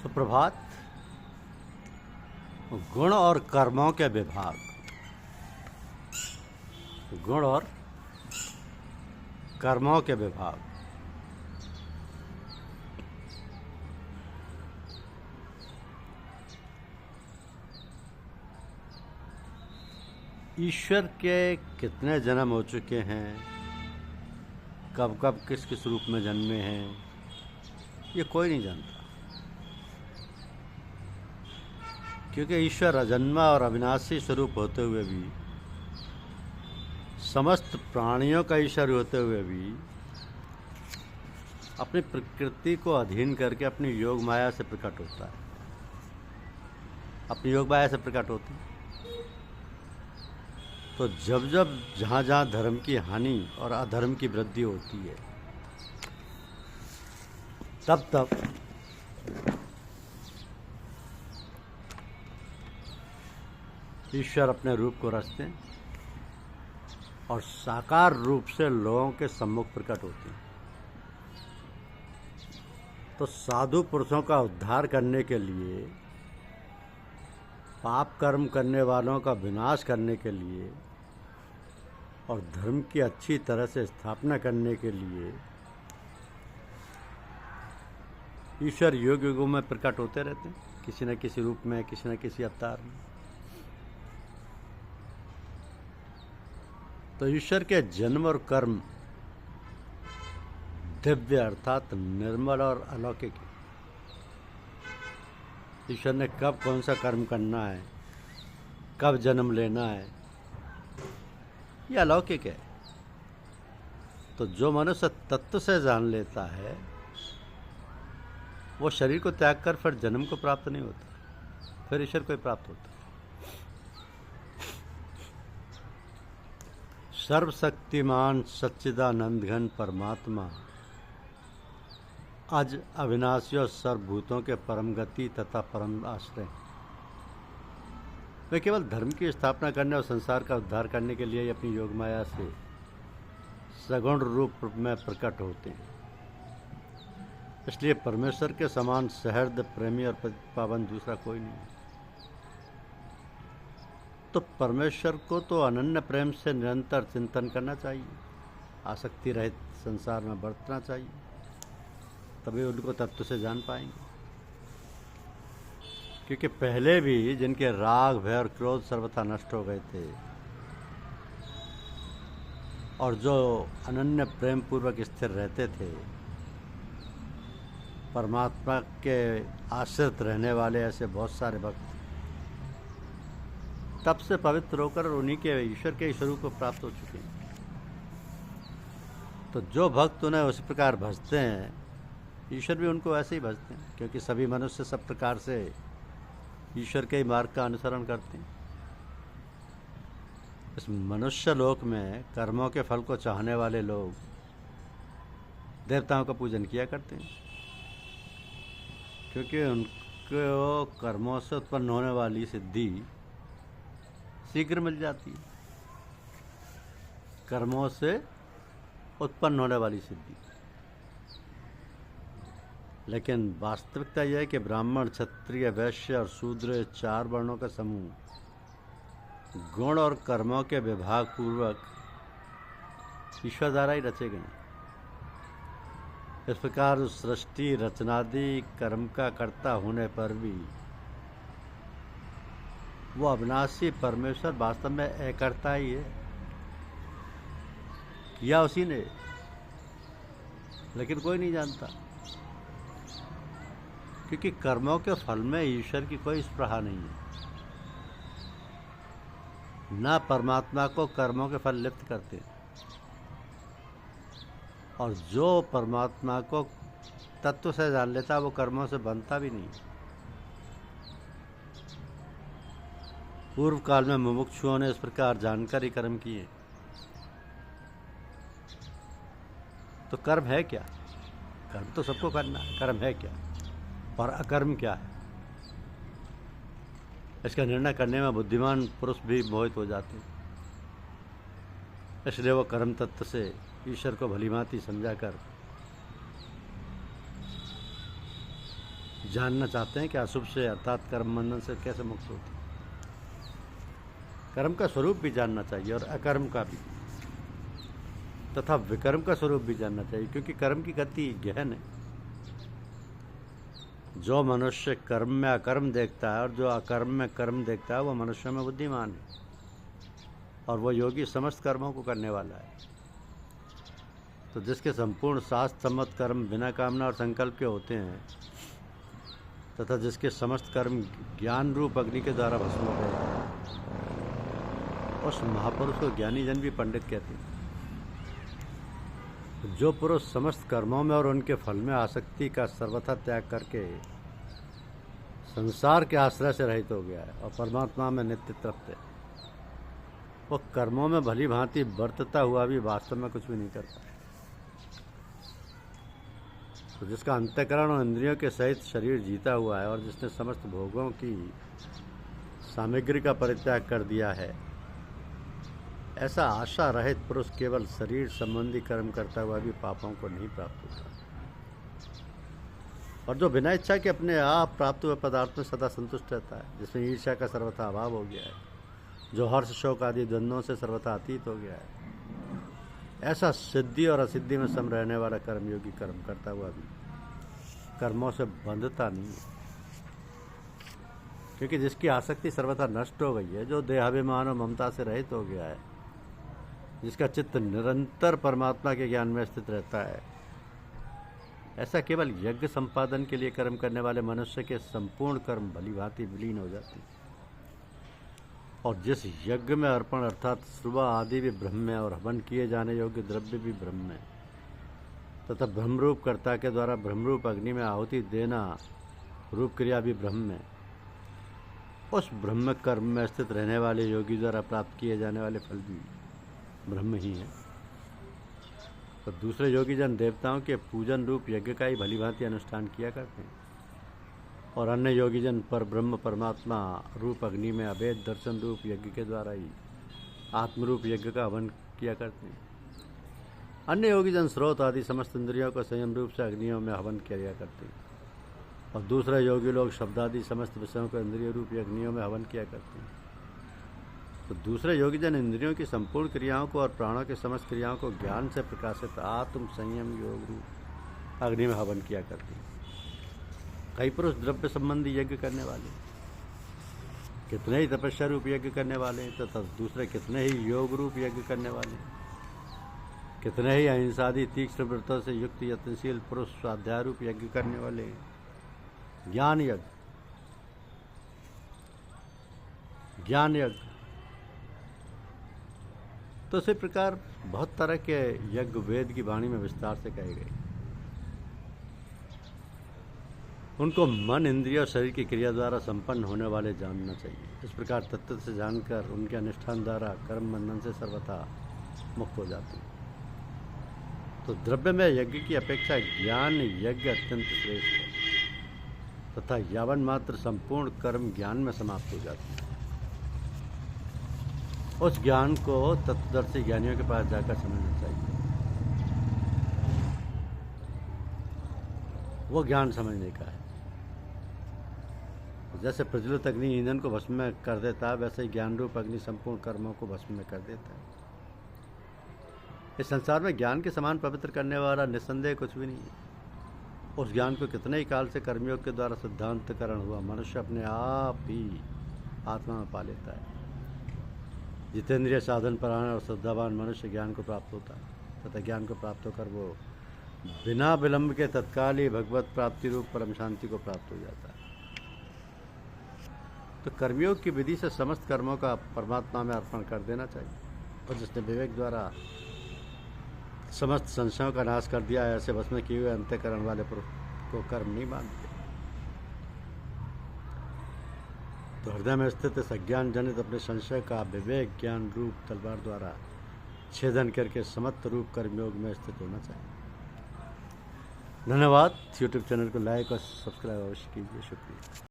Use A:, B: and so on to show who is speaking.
A: सुप्रभात। गुण और कर्मों के विभाग। गुण और कर्मों के विभाग। ईश्वर के कितने जन्म हो चुके हैं, कब कब किस किस रूप में जन्मे हैं, ये कोई नहीं जानता। क्योंकि ईश्वर अजन्मा और अविनाशी स्वरूप होते हुए भी, समस्त प्राणियों का ईश्वर होते हुए भी, अपनी प्रकृति को अधीन करके अपनी योग माया से प्रकट होता है। अपनी योग माया से प्रकट होते हैं। तो जब जब जहाँ जहाँ धर्म की हानि और अधर्म की वृद्धि होती है, तब तब ईश्वर अपने रूप को रचते हैं और साकार रूप से लोगों के सम्मुख प्रकट होते हैं। तो साधु पुरुषों का उद्धार करने के लिए, पाप कर्म करने वालों का विनाश करने के लिए और धर्म की अच्छी तरह से स्थापना करने के लिए ईश्वर योग युगों में प्रकट होते रहते हैं, किसी न किसी रूप में, किसी न किसी अवतार में। तो ईश्वर के जन्म और कर्म दिव्य अर्थात निर्मल और अलौकिक है। ईश्वर ने कब कौन सा कर्म करना है, कब जन्म लेना है, ये अलौकिक है। तो जो मनुष्य तत्व से जान लेता है, वो शरीर को त्याग कर फिर जन्म को प्राप्त नहीं होता, फिर ईश्वर को ही प्राप्त होता है। सर्वशक्तिमान सच्चिदानंद घन परमात्मा अज अविनाशी और सर्वभूतों के परम गति तथा परम आश्रय, वे केवल धर्म की स्थापना करने और संसार का उद्धार करने के लिए ही अपनी योग माया से सगुण रूप में प्रकट होते हैं। इसलिए परमेश्वर के समान सहृदय प्रेमी और पावन दूसरा कोई नहीं है। तो परमेश्वर को तो अनन्य प्रेम से निरंतर चिंतन करना चाहिए, आसक्ति रहित संसार में बरतना चाहिए, तभी उनको तत्व से जान पाएंगे। क्योंकि पहले भी जिनके राग भय और क्रोध सर्वथा नष्ट हो गए थे और जो अनन्य प्रेम पूर्वक स्थिर रहते थे, परमात्मा के आश्रित रहने वाले ऐसे बहुत सारे भक्त तब से पवित्र होकर उन्हीं के ईश्वर के स्वरूप को प्राप्त हो चुके हैं। तो जो भक्त उन्हें उस प्रकार भजते हैं, ईश्वर भी उनको ऐसे ही भजते हैं। क्योंकि सभी मनुष्य सब प्रकार से ईश्वर के ही मार्ग का अनुसरण करते हैं। इस मनुष्य लोक में कर्मों के फल को चाहने वाले लोग देवताओं का पूजन किया करते हैं, क्योंकि उनको कर्मों से उत्पन्न होने वाली सिद्धि शीघ्र मिल जाती है। कर्मों से उत्पन्न होने वाली सिद्धि। लेकिन वास्तविकता यह है कि ब्राह्मण, क्षत्रिय, वैश्य और शूद्र, चार वर्णों का समूह गुण और कर्मों के विभाग पूर्वक ईश्वर द्वारा ही रचे गए। इस प्रकार सृष्टि रचनादि कर्म का कर्ता होने पर भी वो अविनाशी परमेश्वर वास्तव में एकर्ता ही है, किया उसी ने, लेकिन कोई नहीं जानता। क्योंकि कर्मों के फल में ईश्वर की कोई स्पृहा नहीं है। ना परमात्मा को कर्मों के फल लिप्त करते, और जो परमात्मा को तत्व से जान लेता वो कर्मों से बनता भी नहीं। पूर्व काल में मुमुक्षुओं ने इस प्रकार जानकर ही कर्म किए। तो कर्म है क्या? कर्म तो सबको करना है। कर्म है क्या और अकर्म क्या है, इसका निर्णय करने में बुद्धिमान पुरुष भी मोहित हो जाते हैं। इसलिए वो कर्म तत्व से ईश्वर को भलीभांति समझाकर जानना चाहते हैं कि अशुभ से अर्थात कर्म बंधन से कैसे मुक्त होते हैं। कर्म का स्वरूप भी जानना चाहिए और अकर्म का भी, तथा विकर्म का स्वरूप भी जानना चाहिए, क्योंकि कर्म की गति गहन है। जो मनुष्य कर्म में अकर्म देखता है और जो अकर्म में कर्म देखता है वो मनुष्य में बुद्धिमान है, और वो योगी समस्त कर्मों को करने वाला है। तो जिसके संपूर्ण शास्त्र सम्मत कर्म बिना कामना और संकल्प के होते हैं, तथा जिसके समस्त कर्म ज्ञान रूप अग्नि के द्वारा भस्म हो गए, उस महापुरुष को ज्ञानी जन भी पंडित कहते हैं। जो पुरुष समस्त कर्मों में और उनके फल में आसक्ति का सर्वथा त्याग करके संसार के आश्रय से रहित हो गया है और परमात्मा में नित्य तृप्त है, वो कर्मों में भली भांति बरतता हुआ भी वास्तव में कुछ भी नहीं करता। तो जिसका अंतःकरण और इंद्रियों के सहित शरीर जीता हुआ है और जिसने समस्त भोगों की सामग्री का परित्याग कर दिया है, ऐसा आशा रहित पुरुष केवल शरीर संबंधी कर्म करता हुआ भी पापों को नहीं प्राप्त होता। और जो बिना इच्छा के अपने आप प्राप्त हुए पदार्थ में सदा संतुष्ट रहता है, जिसमें ईर्ष्या का सर्वथा अभाव हो गया है, जो हर्ष शोक आदि द्वंद्वों से सर्वथा अतीत हो गया है, ऐसा सिद्धि और असिद्धि में सम रहने वाला कर्मयोगी कर्म करता हुआ भी कर्मों से बंधता नहीं है, क्योंकि जिसकी आसक्ति सर्वथा नष्ट हो गई है, जो देहाभिमान और ममता से रहित हो गया है, जिसका चित्त निरंतर परमात्मा के ज्ञान में स्थित रहता है, ऐसा केवल यज्ञ संपादन के लिए कर्म करने वाले मनुष्य के संपूर्ण कर्म भली भांति विलीन हो जाते हैं। और जिस यज्ञ में अर्पण अर्थात सुबह आदि भी ब्रह्म है और हवन किए जाने योग्य द्रव्य भी ब्रह्म है, तथा ब्रह्मरूप कर्ता के द्वारा ब्रह्मरूप अग्नि में आहुति देना रूप क्रिया भी ब्रह्म है, उस ब्रह्म कर्म में स्थित रहने वाले योगी द्वारा प्राप्त किए जाने वाले फल भी ब्रह्म ही है। तो दूसरे योगी जन देवताओं के पूजन रूप यज्ञ का ही भली भांति अनुष्ठान किया करते हैं, और अन्य योगी जन पर ब्रह्म परमात्मा रूप अग्नि में अभेद दर्शन रूप यज्ञ के द्वारा ही आत्मरूप यज्ञ का हवन किया करते हैं। अन्य योगी जन स्रोत आदि समस्त इंद्रियों को संयम रूप से अग्नियों में हवन किया करते हैं, और दूसरे योगी लोग शब्दादि समस्त विषयों को इंद्रिय रूप अग्नियों में हवन किया करते हैं। तो दूसरे योगी जन इंद्रियों की संपूर्ण क्रियाओं को और प्राणों की समस्त क्रियाओं को ज्ञान से प्रकाशित आत्म संयम योग रूप अग्नि में हवन किया करते हैं। कई पुरुष द्रव्य संबंधी यज्ञ करने वाले, कितने ही तपस्या रूप यज्ञ करने वाले, तथा दूसरे कितने ही योग रूप यज्ञ करने वाले, कितने ही अहिंसादि तीक्ष्ण व्रतों से युक्त यत्नशील पुरुष स्वाध्याय रूप यज्ञ करने वाले, ज्ञान यज्ञ। तो इसी प्रकार बहुत तरह के यज्ञ वेद की वाणी में विस्तार से कहे गए। उनको मन, इंद्रिय और शरीर की क्रिया द्वारा संपन्न होने वाले जानना चाहिए। इस प्रकार तत्व से जानकर उनके अनुष्ठान द्वारा कर्म बंधन से सर्वथा मुक्त हो जाते हैं। तो द्रव्य में यज्ञ की अपेक्षा ज्ञान यज्ञ अत्यंत श्रेष्ठ है, तथा यावन मात्र संपूर्ण कर्म ज्ञान में समाप्त हो जाते हैं। उस ज्ञान को तत्वदर्शी ज्ञानियों के पास जाकर समझना चाहिए। वो ज्ञान समझने का है। जैसे प्रज्वलित अग्नि ईंधन को भस्म में कर देता है, वैसे ही ज्ञान रूप अग्नि संपूर्ण कर्मों को भस्म में कर देता है। इस संसार में ज्ञान के समान पवित्र करने वाला निस्संदेह कुछ भी नहीं है। उस ज्ञान को कितने ही काल से कर्मयोग के द्वारा सिद्धांतकरण हुआ मनुष्य अपने आप ही आत्मा में पा लेता है। जितेंद्रिय साधन परायण और श्रद्धावान मनुष्य ज्ञान को प्राप्त होता है, तथा ज्ञान को प्राप्त होकर वो बिना विलंब के तत्काल ही भगवत प्राप्ति रूप परम शांति को प्राप्त हो जाता है। तो कर्मयोग की विधि से समस्त कर्मों का परमात्मा में अर्पण कर देना चाहिए, और जिसने विवेक द्वारा समस्त संशयों का नाश कर दिया है, ऐसे भस्म किए हुए अंतःकरण वाले पुरुष को कर्म नहीं मानते। तो हृदय में स्थित सज्ञान जनित अपने संशय का विवेक ज्ञान रूप तलवार द्वारा छेदन करके समस्त रूप कर्मयोग में स्थित होना चाहिए। धन्यवाद। यूट्यूब चैनल को लाइक और सब्सक्राइब अवश्य कीजिए। शुक्रिया।